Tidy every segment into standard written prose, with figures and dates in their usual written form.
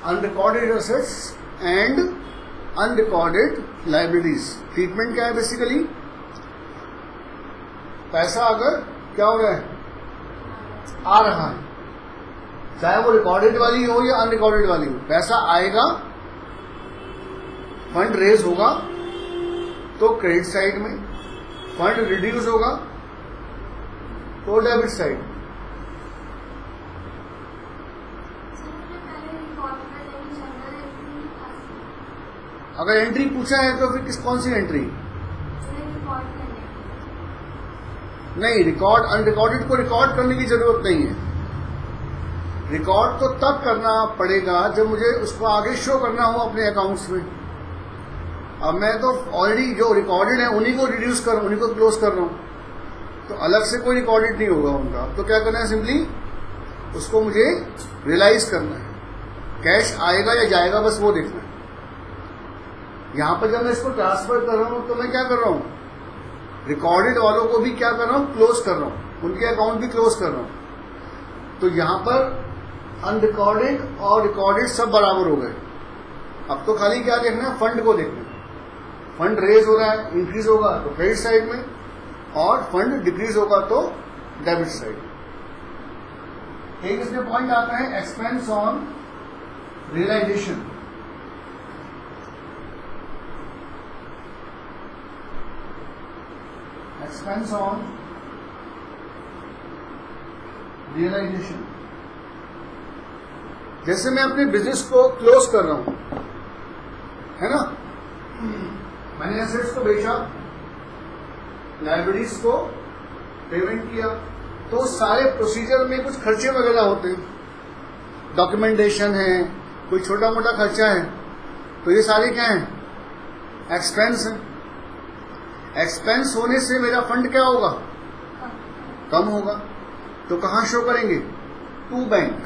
Unrecorded assets and unrecorded liabilities. Treatment क्या है basically, पैसा अगर क्या हो रहा है, आ रहा है, चाहे वो रिकॉर्डेड वाली हो या अनरिकॉर्डेड वाली हो, पैसा आएगा, फंड रेज होगा तो क्रेडिट साइड में, फंड रिड्यूस होगा तो डेबिट साइड। अगर एंट्री पूछा है तो फिर कौन सी एंट्री? नहीं, रिकॉर्ड अनरिकॉर्डेड को रिकॉर्ड करने की जरूरत नहीं है। रिकॉर्ड तो तब करना पड़ेगा जब मुझे उसको आगे शो करना हो अपने अकाउंट्स में। अब मैं तो ऑलरेडी जो रिकॉर्डेड है उन्हीं को रिड्यूस कर, उन्हीं को क्लोज कर रहा हूं, तो अलग से कोई रिकॉर्डेड नहीं होगा उनका। तो क्या करना है, सिंपली उसको मुझे रियलाइज करना है, कैश आएगा या जाएगा बस वो देखना है। यहां पर जब मैं इसको ट्रांसफर कर रहा हूं तो मैं क्या कर रहा हूं, रिकॉर्डेड वालों को भी क्या कर रहा हूं, क्लोज कर रहा हूं, उनके अकाउंट भी क्लोज कर रहा हूं। तो यहां पर अनरिकॉर्डेड और रिकॉर्डेड सब बराबर हो गए। अब तो खाली क्या देखना है, फंड को देखना है। फंड रेज हो रहा है, इंक्रीज होगा तो क्रेडिट साइड में, और फंड डिक्रीज होगा तो डेबिट साइड। एक इसमें पॉइंट आता है expense on realisation. Expense on realisation, जैसे मैं अपने बिजनेस को क्लोज कर रहा हूं, है ना, मैंने एसेट्स को बेचा, लाइबिलिटीज को पेमेंट किया, तो सारे प्रोसीजर में कुछ खर्चे वगैरह होते हैं, डॉक्यूमेंटेशन है, कोई छोटा मोटा खर्चा है, तो ये सारे क्या हैं, एक्सपेंस है। एक्सपेंस होने से मेरा फंड क्या होगा, कम होगा। तो कहां शो करेंगे, टू बैंक।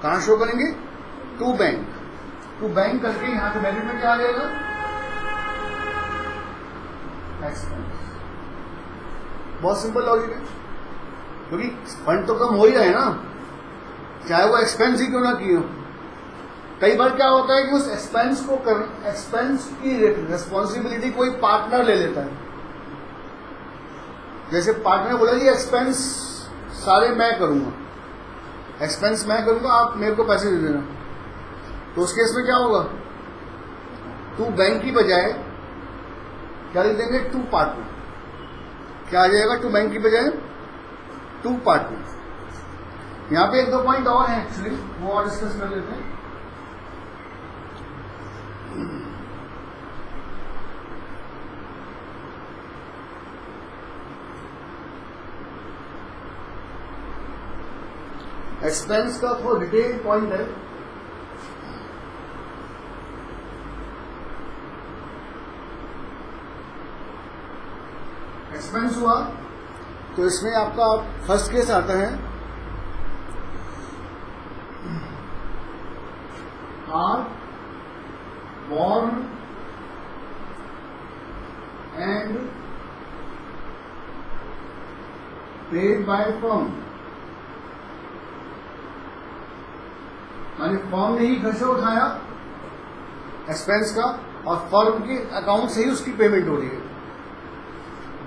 कहां शो करेंगे, टू बैंक। टू बैंक करके यहां के डेबिट में क्या आ जाएगा, एक्सपेंस। बहुत सिंपल लॉजिक है, क्योंकि फंड तो कम हो ही रहा है ना, चाहे वो एक्सपेंस ही क्यों ना किए हो। कई बार क्या होता है कि उस एक्सपेंस की रिस्पॉन्सिबिलिटी कोई पार्टनर ले लेता है। जैसे पार्टनर बोला जी एक्सपेंस सारे मैं करूंगा, एक्सपेंस मैं करूंगा, आप मेरे को पैसे दे देना। तो उस केस में क्या होगा, टू बैंक की बजाय क्या लिख देंगे, टू पार्टनर। क्या आ जाएगा, टू बैंक की बजाय टू पार्टनर। यहां पे एक दो पॉइंट और हैं एक्चुअली, वो और डिस्कस कर लेते हैं। एक्सपेंस का थोड़ा डिटेल पॉइंट है। एक्सपेंस हुआ तो इसमें आपका फर्स्ट केस आता है, are borne and paid by firm. माने फर्म ने ही खर्चा उठाया एक्सपेंस का, और फर्म के अकाउंट से ही उसकी पेमेंट हो रही है।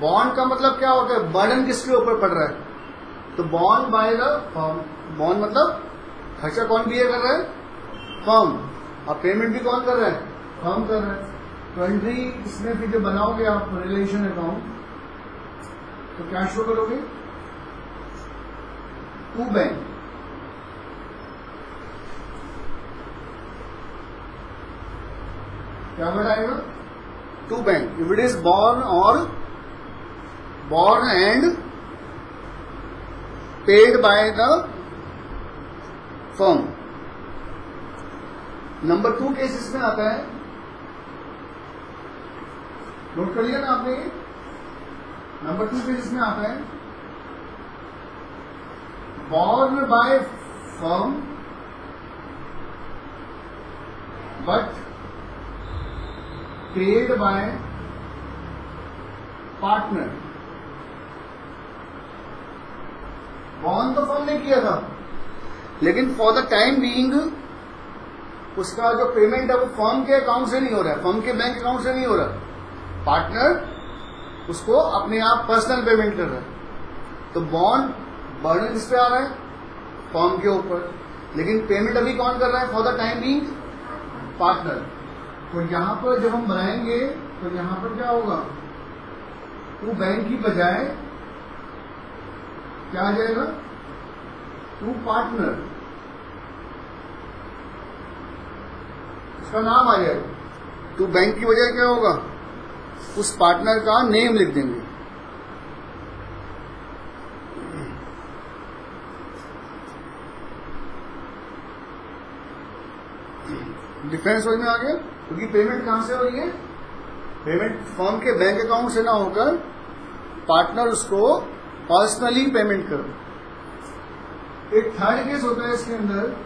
बॉन्ड का मतलब क्या होता है, बर्डन किसके ऊपर पड़ रहा है, तो bond by the firm. Bond मतलब खर्चा कौन बियर कर रहा है, फर्म, और पेमेंट भी कौन कर रहा है, फर्म कर रहा है। तो एंट्री इसमें फिर जो बनाओगे आप रिलेशन अकाउंट, तो क्या शो करोगे, टू बैंक। क्या वर्ड आएगा, to bank. If it is borne और borne and paid by the firm. Number 2 case इसमें आता है, नोट कर लिया ना आपने, नंबर 2 केस इसमें आता है, born by firm but paid by partner. Born तो फर्म ने किया था, लेकिन फॉर द टाइम बीइंग उसका जो पेमेंट है वो फर्म के अकाउंट से नहीं हो रहा है, फर्म के बैंक अकाउंट से नहीं हो रहा, पार्टनर उसको अपने आप पर्सनल पेमेंट कर रहा है। तो बॉन्ड बर्डन किस पे आ रहा है? फर्म के ऊपर, लेकिन पेमेंट अभी कौन कर रहा है? For the time being partner. तो यहां पर जब हम बनाएंगे तो यहां पर क्या होगा? टू बैंक की बजाय क्या आ जाएगा? टू पार्टनर, उसका नाम आ जाएगा। टू बैंक की बजाय क्या होगा? उस पार्टनर का नेम लिख देंगे। डिफरेंस समझ में आ गया? क्योंकि पेमेंट कहां से हो रही है? पेमेंट फर्म के बैंक अकाउंट से ना होकर पार्टनर उसको पर्सनली पेमेंट कर। एक थर्ड केस होता है इसके अंदर,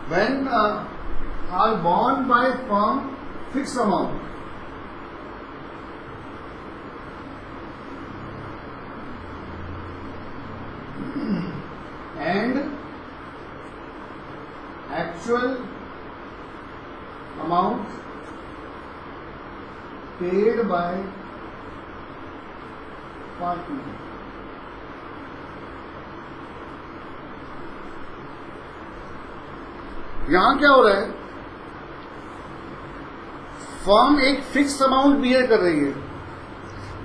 when are borne by firm fixed amount and actual amount paid by partner। यहां क्या हो रहा है? फर्म एक फिक्स अमाउंट बियर कर रही है।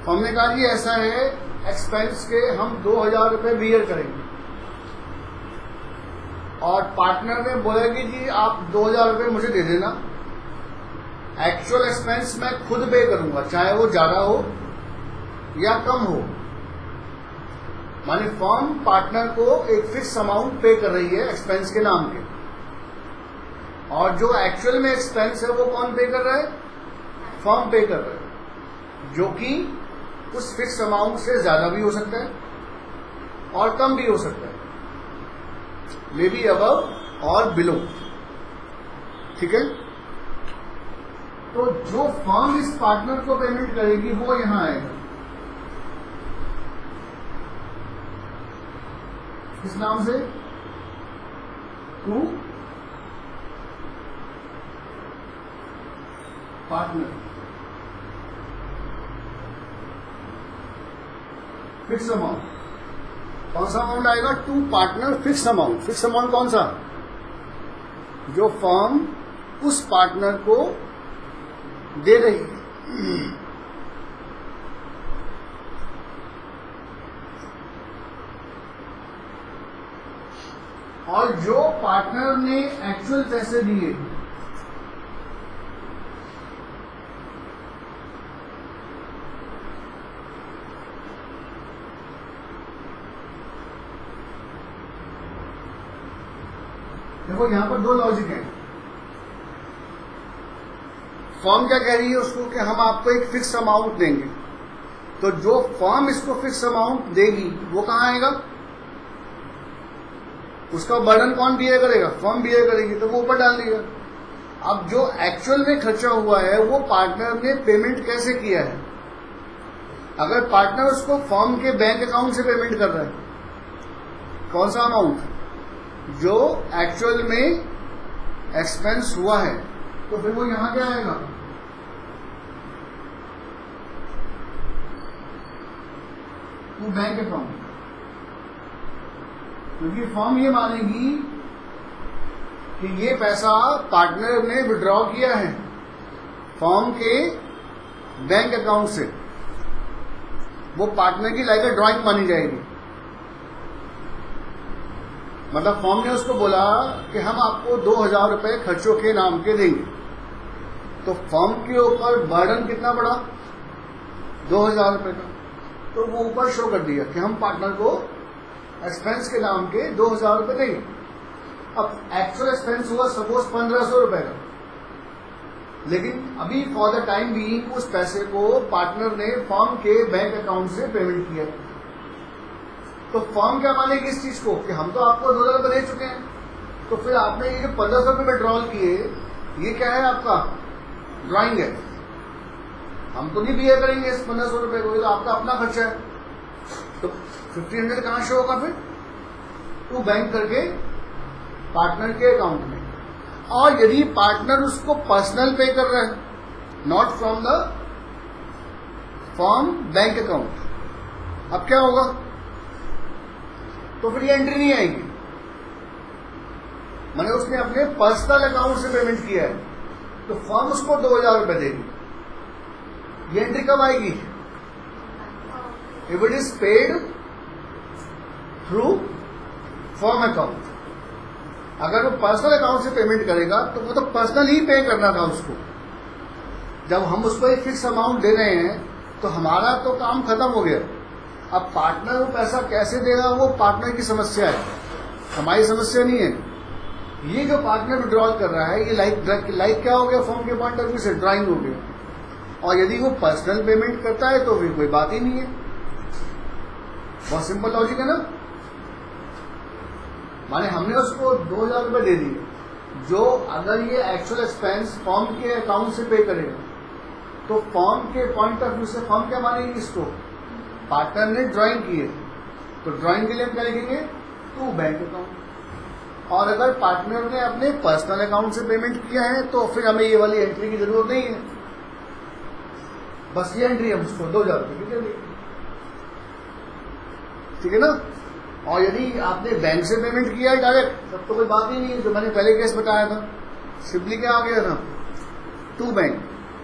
फर्म ने कहा कि ऐसा है, एक्सपेंस के हम 2000 रुपए बियर करेंगे, और पार्टनर ने बोला कि जी आप 2000 रुपए मुझे दे देना, एक्चुअल एक्सपेंस मैं खुद पे करूंगा, चाहे वो ज्यादा हो या कम हो। माने फर्म पार्टनर को एक फिक्स अमाउंट पे कर रही है एक्सपेंस के नाम के, और जो एक्चुअल में एक्सपेंस है वो कौन पे कर रहा है? फर्म पे कर रहा है, जो कि उस फिक्स अमाउंट से ज्यादा भी हो सकता है और कम भी हो सकता है, मे बी अबव और बिलो। ठीक है? तो जो फर्म इस पार्टनर को पेमेंट करेगी वो यहां आएगा, किस नाम से? To partner fix amount. कौन सा अमाउंट आएगा? To partner fix amount. Fix amount कौन सा? जो फर्म उस पार्टनर को दे रही है। और जो पार्टनर ने एक्चुअल पैसे दिए, देखो यहां पर दो लॉजिक है। फर्म क्या कह रही है उसको कि हम आपको एक फिक्स अमाउंट देंगे, तो जो फर्म इसको फिक्स अमाउंट देगी वो कहां आएगा? उसका बर्डन कौन बियर करेगा? फर्म बियर करेगी, तो वो ऊपर डाल दिया। अब जो एक्चुअल में खर्चा हुआ है वो पार्टनर ने पेमेंट कैसे किया है? अगर पार्टनर उसको फर्म के बैंक अकाउंट से पेमेंट कर रहा है, कौन सा अमाउंट? जो एक्चुअल में एक्सपेंस हुआ है, तो फिर वो यहां क्या आएगा? वो बैंक अकाउंट। क्योंकि फर्म ये मानेगी कि ये पैसा पार्टनर ने विड्रॉ किया है फर्म के बैंक अकाउंट से, वो पार्टनर की लाइक ड्रॉइंग मानी जाएगी। मतलब फर्म ने उसको बोला कि हम आपको 2000 रुपए खर्चों के नाम के देंगे, तो फर्म के ऊपर बर्डन कितना पड़ा? 2000 रुपए का। तो वो ऊपर शो कर दिया कि हम पार्टनर को एक्सपेंस के नाम के 2000 रुपए देंगे। अब एक्चुअल एक्सपेंस हुआ सपोज 1500 रुपए का, लेकिन अभी फॉर द टाइम बीइंग उस पैसे को पार्टनर ने फर्म के बैंक अकाउंट से पेमेंट किया। तो फर्म क्या मानेगी इस चीज को कि हम तो आपको 2000 रुपये दे चुके हैं, तो फिर आपने ये जो 1500 रुपये विड्रॉल किए, ये क्या है आपका ड्राइंग है, हम तो नहीं बियर करेंगे इस 1500 रुपये को, ये तो आपका अपना खर्चा है। तो 1500 कहाँ शो होगा फिर? टू बैंक करके पार्टनर के अकाउंट में। और यदि पार्टनर उसको पर्सनल पे कर रहा है, not from the firm bank account, अब क्या होगा? तो फिर ये एंट्री नहीं आएगी, मैंने उसने अपने पर्सनल अकाउंट से पेमेंट किया है, तो फर्म उसको 2000 रुपये देगी। ये एंट्री कब आएगी? If it is paid through firm account. अगर वो पर्सनल अकाउंट से पेमेंट करेगा तो वो तो पर्सनल ही पे करना था उसको। जब हम उसको एक फिक्स अमाउंट दे रहे हैं तो हमारा तो काम खत्म हो गया। अब पार्टनर वो पैसा कैसे देगा वो पार्टनर की समस्या है, हमारी समस्या नहीं है। ये जो पार्टनर विड्रॉल कर रहा है ये लाइक क्या हो गया फर्म के पॉइंट ऑफ व्यू से? ड्राइंग हो गया। और यदि वो पर्सनल पेमेंट करता है तो फिर कोई बात ही नहीं है। बहुत सिंपल लॉजिक है ना। माने हमने उसको 2000 रुपये दे दिए, जो अगर ये एक्चुअल एक्सपेंस फर्म के अकाउंट से पे करेगा तो फर्म के पॉइंट ऑफ व्यू से फर्म क्या मानेगी इसको? पार्टनर ने ड्राइंग की है, तो ड्राइंग के लिए हम क्या लिखेंगे? To bank account. और अगर पार्टनर ने अपने पर्सनल अकाउंट से पेमेंट किया है तो फिर हमें ये वाली एंट्री की जरूरत नहीं है, बस ये एंट्री हम उसको 2000 रुपये की देंगे, ठीक है ना। और यदि आपने बैंक से पेमेंट किया है डायरेक्ट, तब तो कोई बात ही नहीं है, जो मैंने पहले केस बताया था, सिंपली क्या आ गया था? To bank.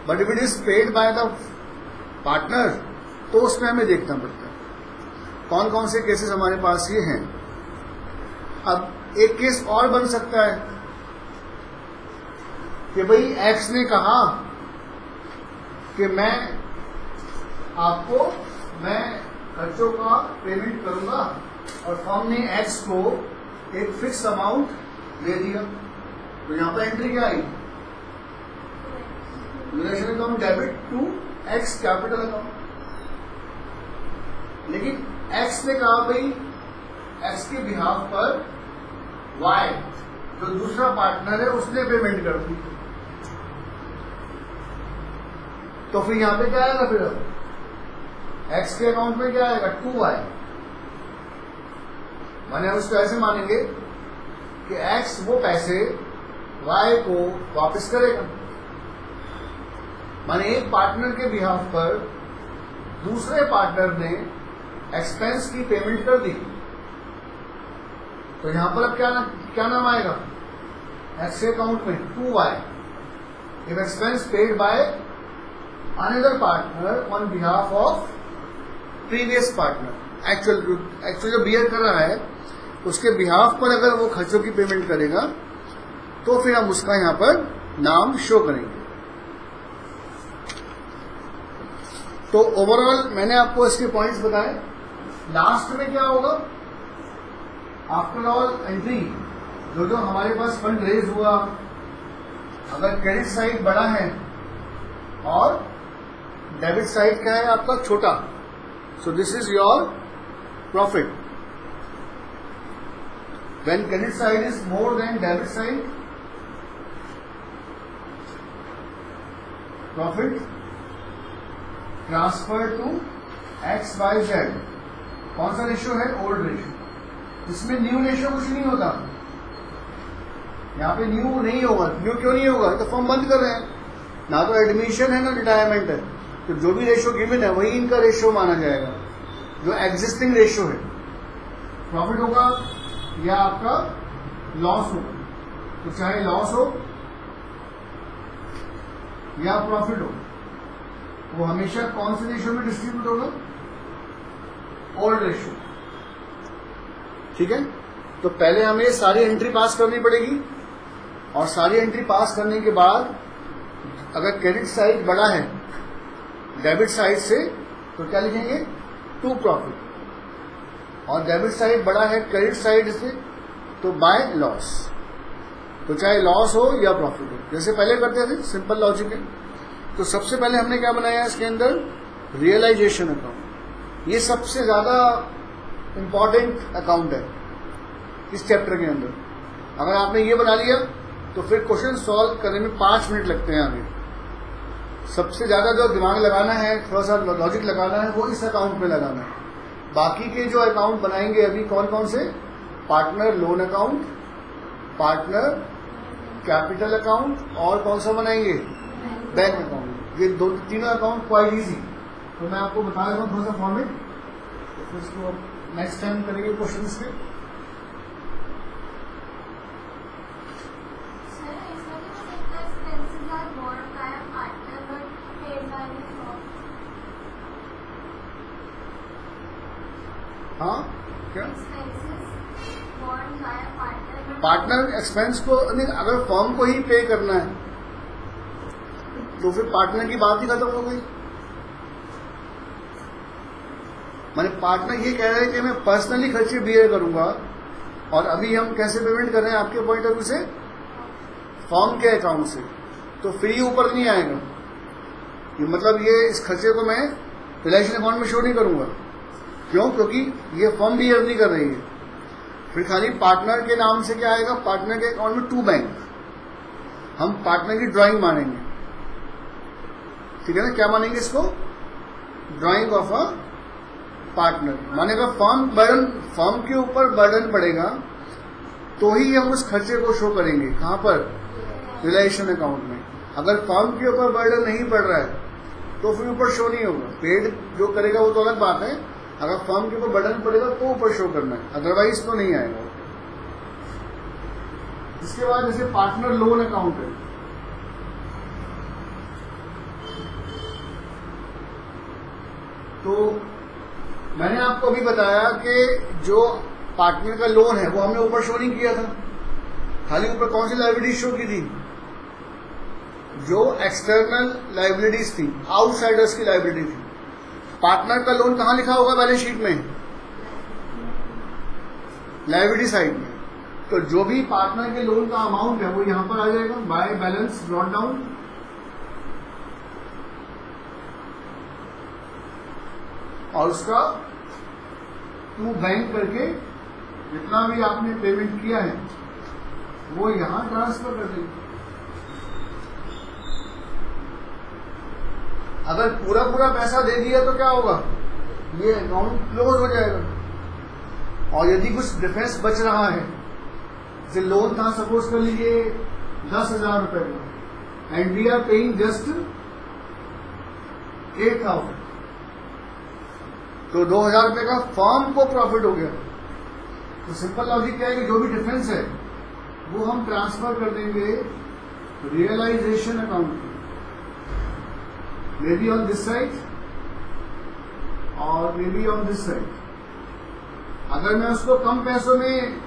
But if it is paid by the partner तो उसमें हमें देखना पड़ता है कौन कौन से केसेस हमारे पास ये हैं। अब एक केस और बन सकता है कि भाई एक्स ने कहा कि मैं खर्चों का पेमेंट करूंगा और फर्म ने एक्स को एक फिक्स अमाउंट दे दिया, तो यहां पर एंट्री क्या आई? Relation account debit to x capital account. लेकिन एक्स ने कहा भाई एक्स के बिहाफ पर वाई जो दूसरा पार्टनर है उसने पेमेंट कर दी, तो फिर यहां पे क्या आएगा? फिर एक्स के अकाउंट में क्या आएगा? 2y। माने हम उसको ऐसे मानेंगे कि एक्स वो पैसे वाई को वापस करेगा। माने एक पार्टनर के बिहाफ पर दूसरे पार्टनर ने एक्सपेंस की पेमेंट कर दी, तो यहां पर अब क्या नाम आएगा? एक्स के अकाउंट में 2y if expense paid by another partner on behalf of previous partner. Actual जो बियर कर रहा है उसके बिहाफ पर अगर वो खर्चों की पेमेंट करेगा तो फिर हम उसका यहां पर नाम शो करेंगे। तो ओवरऑल मैंने आपको इसके पॉइंट्स बताए। लास्ट में क्या होगा? आफ्टर ऑल एंट्री जो हमारे पास फंड रेज हुआ, अगर क्रेडिट साइड बड़ा है और डेबिट साइड क्या है आपका छोटा, so this is your profit. When credit side is more than debit side, profit transfer to X by Z. कौन सा रेशियो है? Old ratio. इसमें न्यू रेशियो कुछ नहीं होता, यहाँ पे न्यू नहीं होगा। न्यू क्यों नहीं होगा? तो फॉर्म बंद कर रहे हैं, ना तो एडमिशन है ना रिटायरमेंट है, तो जो भी रेशियो गिवन है वही इनका रेशियो माना जाएगा, जो एग्जिस्टिंग रेशियो है। प्रॉफिट होगा या आपका लॉस होगा, तो चाहे लॉस हो या प्रॉफिट हो, वो हमेशा कौन से रेशियो में डिस्ट्रीब्यूट होगा? Old ratio. ठीक है, तो पहले हमें सारी एंट्री पास करनी पड़ेगी, और सारी एंट्री पास करने के बाद अगर क्रेडिट साइड बड़ा है डेबिट साइड से तो क्या लिखेंगे? टू प्रॉफिट, और डेबिट साइड बड़ा है क्रेडिट साइड से तो बाय लॉस, तो चाहे लॉस हो या प्रॉफिट हो, जैसे पहले करते थे। सिंपल लॉजिक है। तो सबसे पहले हमने क्या बनाया इसके अंदर? Realisation account. ये सबसे ज्यादा इंपॉर्टेंट अकाउंट है इस चैप्टर के अंदर। अगर आपने ये बना लिया तो फिर क्वेश्चन सॉल्व करने में 5 मिनट लगते हैं। आगे सबसे ज्यादा जो दिमाग लगाना है, थोड़ा सा लॉजिक लगाना है, वो इस अकाउंट में लगाना है। बाकी के जो अकाउंट बनाएंगे अभी कौन कौन से, partner loan account, partner capital account, और कौन सा बनाएंगे, बैंक अकाउंट। ये तीनों अकाउंट क्वाइट इजी। तो मैं आपको बता देता हूँ थोड़ा सा फॉर्मेट, तो इसको नेक्स्ट टाइम करेंगे क्वेश्चन पे। हाँ क्या पार्टनर एक्सपेंस को अगर फर्म को ही पे करना है तो फिर पार्टनर की बात ही खत्म हो गई। माने पार्टनर ये कह रहे हैं कि मैं पर्सनली खर्चे बियर करूंगा, और अभी हम कैसे पेमेंट कर रहे हैं आपके पॉइंट ऑफ व्यू से, फर्म के अकाउंट से, तो फ्री ऊपर नहीं आएगा। ये मतलब ये इस खर्चे को मैं रिलेशन अकाउंट में शो नहीं करूंगा। क्यों? क्योंकि ये फर्म बियर नहीं कर रही है। फिर खाली पार्टनर के नाम से क्या आएगा, पार्टनर के अकाउंट में 2 बैंक, हम पार्टनर की ड्राइंग मानेंगे, ठीक है ना। क्या मानेंगे इसको, ड्राइंग ऑफ अ पार्टनर। मानेगा फर्म बर्डन, फर्म के ऊपर बर्डन पड़ेगा तो ही हम उस खर्चे को शो करेंगे। कहां पर, रिलेशन अकाउंट में। अगर फर्म के ऊपर बर्डन नहीं पड़ रहा है तो फिर ऊपर शो नहीं होगा। पेड जो करेगा वो तो अलग बात है, अगर फर्म के ऊपर बर्डन पड़ेगा तो ऊपर शो करना है, अदरवाइज तो नहीं आएगा। इसके बाद जैसे पार्टनर लोन अकाउंट है, तो मैंने आपको अभी बताया कि जो पार्टनर का लोन है वो हमने ऊपर शो नहीं किया था। खाली ऊपर कौन सी लायबिलिटीज शो की थी, जो एक्सटर्नल लायबिलिटीज थी, आउटसाइडर्स की लायबिलिटी थी। पार्टनर का लोन कहां लिखा होगा बैलेंस शीट में, लायबिलिटी साइड में। तो जो भी पार्टनर के लोन का अमाउंट है वो यहां पर आ जाएगा बाय बैलेंस ब्रॉट डाउन। और उसका टू बैंक करके जितना भी आपने पेमेंट किया है वो यहां ट्रांसफर कर देंगे। अगर पूरा पूरा पैसा दे दिया तो क्या होगा, ये अकाउंट क्लोज हो जाएगा। और यदि कुछ डिफरेंस बच रहा है, जैसे लोन था सपोज कर लीजिए 10,000 रुपए का, and we are paying just 8,000, तो 2,000 रुपए का फर्म को प्रॉफिट हो गया। तो सिंपल लॉजिक क्या है कि जो भी डिफरेंस है वो हम ट्रांसफर कर देंगे रियलाइजेशन अकाउंट में, may be on this side और may be on this side. अगर मैं उसको कम पैसों में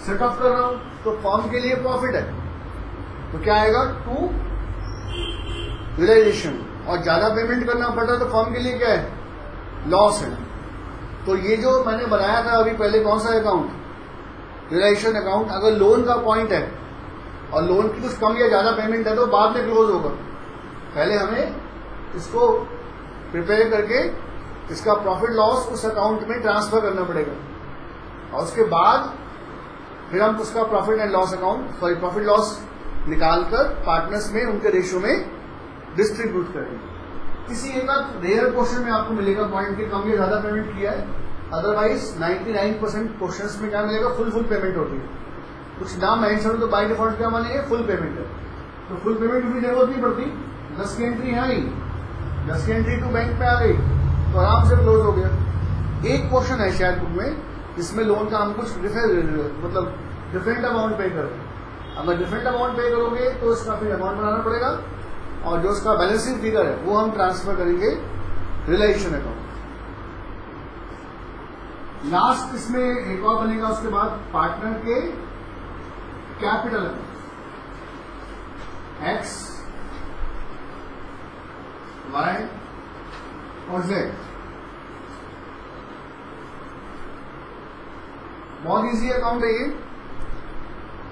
सेट ऑफ कर रहा हूं तो फर्म के लिए प्रॉफिट है, तो क्या आएगा, टू रियलाइजेशन। और ज्यादा पेमेंट करना पड़ रहा है तो फर्म के लिए क्या है, लॉस है। तो ये जो मैंने बनाया था अभी पहले, कौन सा अकाउंट, रियलाइजेशन अकाउंट, अगर लोन का पॉइंट है और लोन की कुछ कम या ज्यादा पेमेंट है तो बाद में क्लोज होगा। पहले हमें इसको प्रिपेयर करके इसका प्रॉफिट लॉस उस अकाउंट में ट्रांसफर करना पड़ेगा, और उसके बाद फिर हम उसका profit and loss account, sorry profit loss निकालकर पार्टनर्स में उनके रेशियो में डिस्ट्रीब्यूट करेंगे। किसी एक रेयर क्वेश्चन में आपको मिलेगा पॉइंट के कम या ज्यादा पेमेंट किया है, अदरवाइज 99% क्वेश्चंस में क्या मिलेगा, फुल पेमेंट होती है। कुछ ना मेंशन तो बाय डिफॉल्ट क्या मानेंगे, फुल पेमेंट है। तो फुल पेमेंट की जरूरत नहीं पड़ती, 10 की एंट्री है ही, 10 की एंट्री टू बैंक पे आ गई तो आराम से क्लोज हो गया। एक क्वेश्चन है शायद बुक में जिसमें लोन का हम कुछ मतलब डिफरेंट अमाउंट पे कर रहे हैं। अगर डिफरेंट अमाउंट पे करोगे तो इसका फिर अमाउंट बनाना पड़ेगा, और जो उसका बैलेंसिंग फिगर है वो हम ट्रांसफर करेंगे रियलाइजेशन अकाउंट। लास्ट इसमें एक और बनेगा उसके बाद पार्टनर के कैपिटल अकाउंट, एक्स वाई और जेड। बहुत इजी अकाउंट है ये।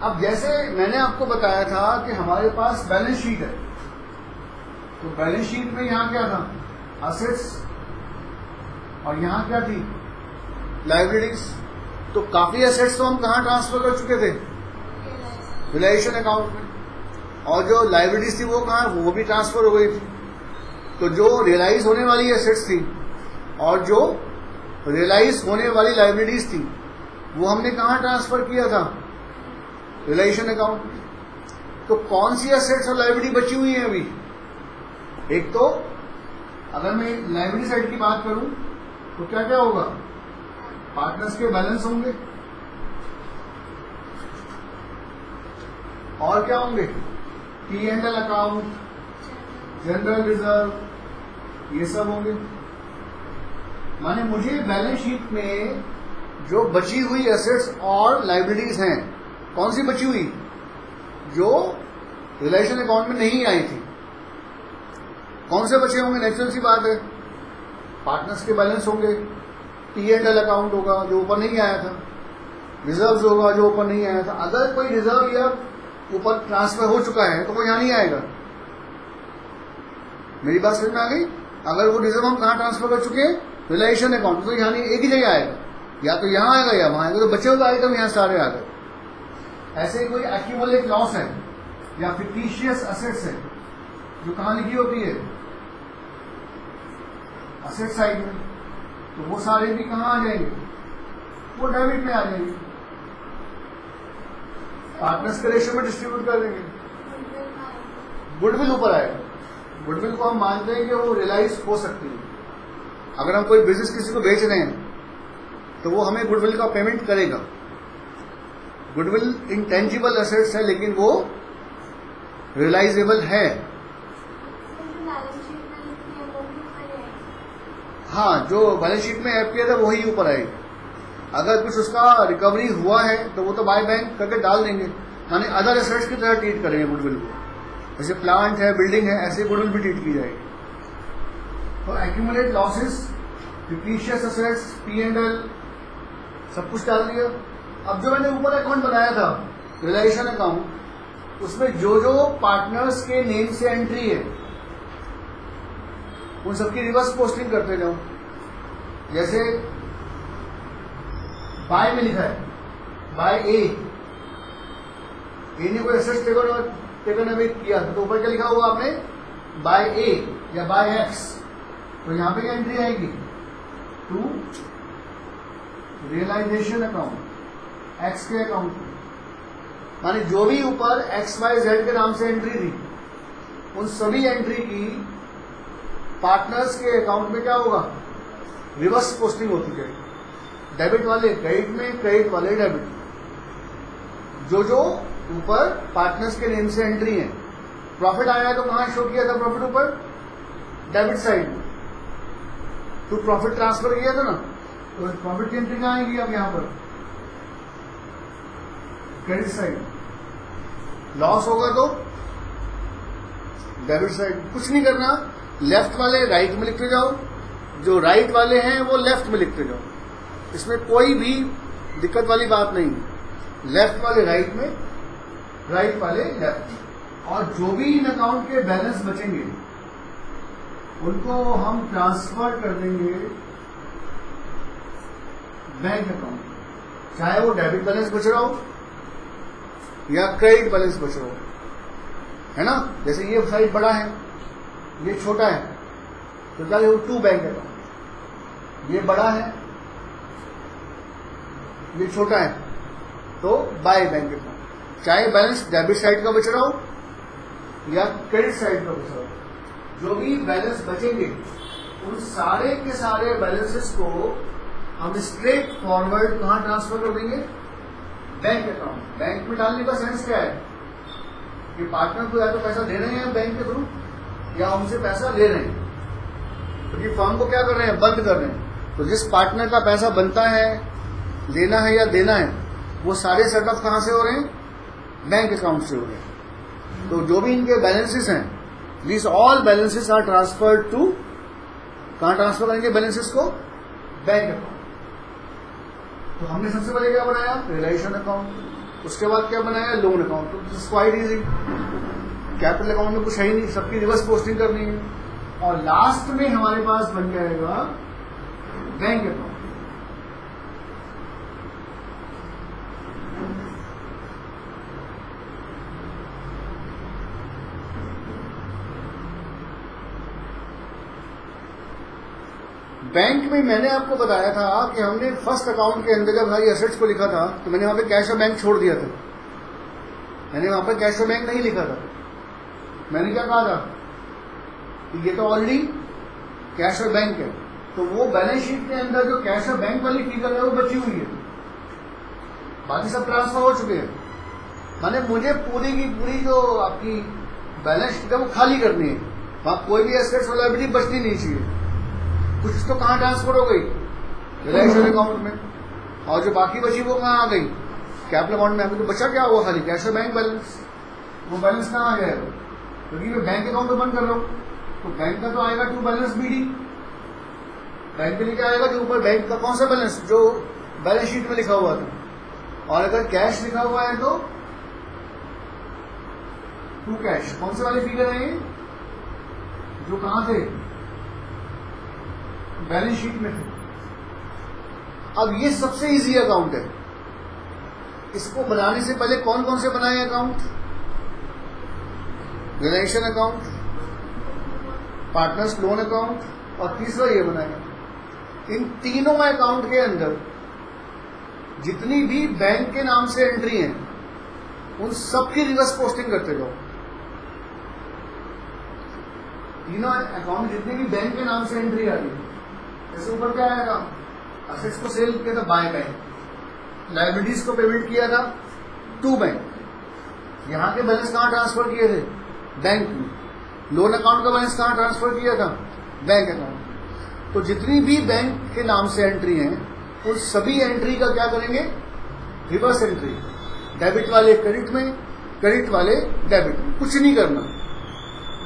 अब जैसे मैंने आपको बताया था कि हमारे पास बैलेंस शीट है, तो बैलेंस शीट में यहां क्या था, असेट्स, और यहां क्या थी, लाइबिलिटीज। तो काफी एसेट्स तो हम कहाँ ट्रांसफर कर चुके थे, रियलाइजेशन अकाउंट में, और जो लाइबिलिटीज थी वो कहाँ, वो भी ट्रांसफर हो गई थी। तो जो रियलाइज होने वाली एसेट्स थी और जो रियलाइज होने वाली लाइबिलिटीज थी वो हमने कहाँ ट्रांसफर किया था, रियलाइजेशन अकाउंट में। तो कौन सी एसेट्स और लाइबिलिटी बची हुई है अभी, एक तो अगर मैं लाइबिलिटी साइड की बात करूं तो क्या क्या होगा, पार्टनर्स के बैलेंस होंगे, और क्या होंगे, P&L अकाउंट, जनरल रिजर्व, ये सब होंगे। माने मुझे बैलेंस शीट में जो बची हुई एसेट्स और लाइबिलिटीज हैं, कौन सी बची हुई, जो रियलाइजेशन अकाउंट में नहीं आई थी, कौन से बचे होंगे, नेचुरल सी बात है, पार्टनर्स के बैलेंस होंगे, P&L अकाउंट होगा जो ऊपर नहीं आया था, रिजर्व होगा जो ऊपर नहीं आया था। अगर कोई रिजर्व या ऊपर ट्रांसफर हो चुका है तो वो यहां नहीं आएगा। मेरी बात समझ में आ गई? अगर वो रिजर्व हम कहां ट्रांसफर कर चुके हैं, रियलाइजेशन अकाउंट, तो यहां नहीं, एक ही जगह आएगा, या तो यहां आएगा या वहां आएगा। तो बचे हुए आइटम यहां सारे आ गए। ऐसे कोई एक्यूमुलेट लॉस है या फिक्टिशियस एसेट्स है जो कहां लिखी होती है, असेट साइड में, तो वो सारे भी कहां आ जाएंगे, वो डेबिट में आ जाएंगे, पार्टनर्स के रेशियो में डिस्ट्रीब्यूट कर देंगे। गुडविल ऊपर आएगा। गुडविल को हम मानते हैं कि वो रियलाइज हो सकती है। अगर हम कोई बिजनेस किसी को बेच रहे हैं तो वो हमें गुडविल का पेमेंट करेगा। गुडविल इंटेंजिबल एसेट्स है लेकिन वो रियलाइजेबल है। हाँ, जो बैलेंस शीट में एफपीआर है वही ऊपर आएगी। अगर कुछ उसका रिकवरी हुआ है तो वो तो बाय बैंक करके डाल देंगे, यानी अदर एसेट्स की तरह ट्रीट करेंगे गुडविल को। जैसे प्लांट है, बिल्डिंग है, ऐसे गुडविल भी ट्रीट की जाएगी। तो accumulate losses, fictitious assets, P&L सब कुछ डाल दिया। अब जो मैंने ऊपर अकाउंट बनाया था रियलाइजेशन अकाउंट, उसमें जो जो पार्टनर्स के नेम से एंट्री है उन सबकी रिवर्स पोस्टिंग करते जाओ। जैसे बाय में लिखा है, बाय ए ने कोई एसेट्स टेकन अवे किया तो ऊपर क्या लिखा होगा आपने, बाय ए या बाय एक्स, तो यहां पे क्या एंट्री आएगी, टू रियलाइजेशन अकाउंट, एक्स के अकाउंट में। माने जो भी ऊपर XYZ के नाम से एंट्री थी उन सभी एंट्री की पार्टनर्स के अकाउंट में क्या होगा, रिवर्स पोस्टिंग होती है। डेबिट वाले क्रेडिट में, क्रेडिट वाले डेबिट। जो जो ऊपर पार्टनर्स के नेम से एंट्री है, प्रॉफिट आया तो कहां शो किया था, प्रॉफिट ऊपर डेबिट साइड में, तो प्रॉफिट ट्रांसफर किया था ना, तो प्रॉफिट की एंट्री कहां आएगी अब यहां पर, क्रेडिट साइड। लॉस होगा तो डेबिट साइड। कुछ नहीं करना, लेफ्ट वाले राइट में लिखते जाओ, जो राइट वाले हैं वो लेफ्ट में लिखते जाओ। इसमें कोई भी दिक्कत वाली बात नहीं है। लेफ्ट वाले राइट में, राइट वाले लेफ्ट में। और जो भी इन अकाउंट के बैलेंस बचेंगे उनको हम ट्रांसफर कर देंगे बैंक अकाउंट, चाहे वो डेबिट बैलेंस बच रहा हो या क्रेडिट बैलेंस बच रहा हो, है ना। जैसे ये साइड बड़ा है, ये छोटा है, तो क्या हो, टू बैंक अकाउंट। ये बड़ा है, ये छोटा है, तो बाय बैंक अकाउंट। चाहे बैलेंस डेबिट साइड का बच रहा हो या क्रेडिट साइड का बच रहा हो, जो भी बैलेंस बचेंगे उन सारे के सारे बैलेंसेस को हम स्ट्रेट फॉरवर्ड कहां ट्रांसफर कर देंगे, बैंक अकाउंट। बैंक में डालने का सेंस क्या है कि पार्टनर को या तो पैसा दे रहे हैं बैंक के थ्रू या उनसे पैसा ले रहे हैं, क्योंकि तो फर्म को क्या कर रहे हैं, बंद कर रहे हैं। तो जिस पार्टनर का पैसा बनता है, लेना है या देना है, वो सारे सेटअप कहां से हो रहे हैं, बैंक अकाउंट से हो रहे हैं। तो जो भी इनके बैलेंसेस हैं, this all balances are transferred to, कहां ट्रांसफर करेंगे बैलेंसेस को, बैंक अकाउंट। तो हमने सबसे पहले क्या बनाया, रियलाइजेशन अकाउंट। उसके बाद क्या बनाया, लोन अकाउंट। तो this is quite easy. Capital account में कुछ है ही नहीं, सबकी रिवर्स पोस्टिंग करनी है। और लास्ट में हमारे पास बन जाएगा बैंक अकाउंट। बैंक में मैंने आपको बताया था कि हमने फर्स्ट अकाउंट के अंदर जब हमारी एसेट्स को लिखा था तो मैंने वहां पे कैश और बैंक छोड़ दिया था। मैंने वहां पर कैश और बैंक नहीं लिखा था। मैंने क्या कहा था कि ये तो ऑलरेडी कैश और बैंक है, तो वो बैलेंस शीट के अंदर जो कैश और बैंक वाली फिगर है वो बची हुई है, बाकी सब ट्रांसफर हो चुके हैं। माने मुझे पूरी की पूरी जो आपकी बैलेंस शीट है वो खाली करनी है, वहां कोई भी एसेट्स और लायबिलिटी बचनी नहीं चाहिए। कुछ तो कहाँ ट्रांसफर हो गई, रिलेशन अकाउंट में, और जो बाकी बची वो कहाँ आ गई, कैपिटल अकाउंट में। तो बचा क्या हुआ, खाली कैश और बैंक बैलेंस। वो बैलेंस कहाँ आ जाएगा, क्योंकि मैं बैंक अकाउंट तो बंद कर रहा हूँ, तो बैंक का तो आएगा टू बैलेंस बीडी। बैंक के लिए क्या आएगा, जो ऊपर बैंक का कौन सा बैलेंस जो बैलेंस शीट में लिखा हुआ था, और अगर कैश लिखा हुआ है तो टू कैश। कौन से वाले फिगर है ये, जो कहां थे, बैलेंस शीट में थे। अब ये सबसे इजी अकाउंट है। इसको बनाने से पहले कौन कौन से बनाए account, realisation account, partners loan account, और तीसरा ये बनाया। इन तीनों अकाउंट के अंदर जितनी भी बैंक के नाम से एंट्री है उन सबकी रिवर्स पोस्टिंग करते जाओ। तीनों अकाउंट जितनी भी बैंक के नाम से एंट्री आ रही है, जैसे ऊपर क्या आएगा, असेट्स को सेल किया था बाय बैंक, लायबिलिटीज को पेमेंट किया था टू बैंक, यहां के बैलेंस कहां ट्रांसफर किए थे, बैंक में। लोन अकाउंट का बैलेंस कहां ट्रांसफर किया था, बैंक अकाउंट। तो जितनी भी बैंक के नाम से एंट्री है उन सभी एंट्री का क्या करेंगे, रिवर्स एंट्री। डेबिट वाले क्रेडिट में, क्रेडिट वाले डेबिट में, कुछ नहीं करना।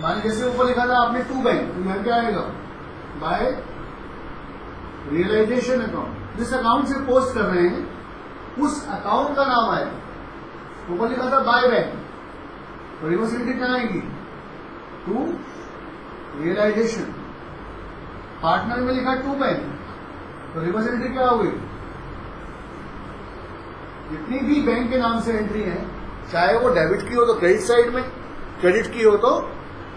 मान जैसे ऊपर लिखा था आपने टू बैंक, तो यहां क्या आएगा, बाय रियलाइजेशन अकाउंट। जिस अकाउंट से पोस्ट कर रहे हैं उस अकाउंट का नाम आएगा। ऊपर लिखा था बाय बैंक, तो रिवर्स एंट्री क्या आएगी, टू रियलाइजेशन। पार्टनर में लिखा टू बैंक, तो रिवर्स एंट्री क्या होगी, जितनी भी बैंक के नाम से एंट्री है, चाहे वो डेबिट की हो तो क्रेडिट साइड में, क्रेडिट की हो तो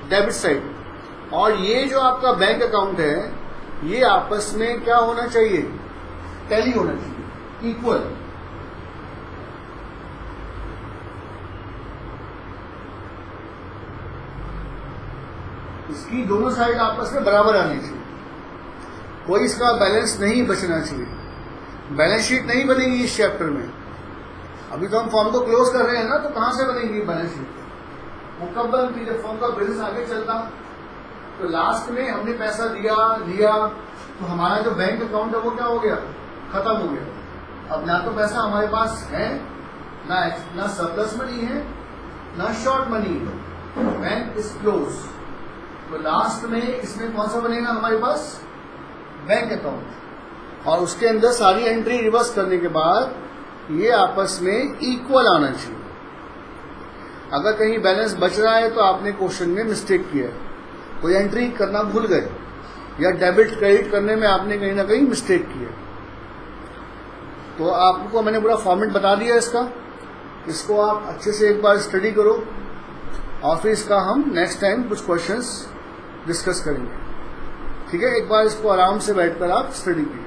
डेबिट साइड। और ये जो आपका बैंक अकाउंट है ये आपस में क्या होना चाहिए, टैली होना चाहिए, इक्वल। इसकी दोनों साइड आपस में बराबर आनी चाहिए, कोई इसका बैलेंस नहीं बचना चाहिए। बैलेंस शीट नहीं बनेगी इस चैप्टर में। अभी तो हम फॉर्म को क्लोज कर रहे हैं ना, तो कहां से बनेगी बैलेंस शीट, वो कब बनती, जब फॉर्म का बिजनेस आगे चलता। तो लास्ट में हमने पैसा दिया लिया, तो हमारा जो बैंक अकाउंट है वो क्या हो गया, खत्म हो गया। अब ना तो पैसा हमारे पास है, ना सरप्लस मनी है, ना शॉर्ट मनी है, बैंक इज क्लोज। तो लास्ट में इसमें कौन सा बनेगा हमारे पास, बैंक अकाउंट। और उसके अंदर सारी एंट्री रिवर्स करने के बाद ये आपस में इक्वल आना चाहिए। अगर कहीं बैलेंस बच रहा है तो आपने क्वेश्चन में मिस्टेक किया है, कोई एंट्री करना भूल गए, या डेबिट क्रेडिट करने में आपने कहीं ना कहीं मिस्टेक किया। तो आपको मैंने पूरा फॉर्मेट बता दिया इसका, इसको आप अच्छे से एक बार स्टडी करो, और फिर इसका हम नेक्स्ट टाइम कुछ क्वेश्चंस डिस्कस करेंगे। ठीक है, एक बार इसको आराम से बैठकर आप स्टडी कीजिए।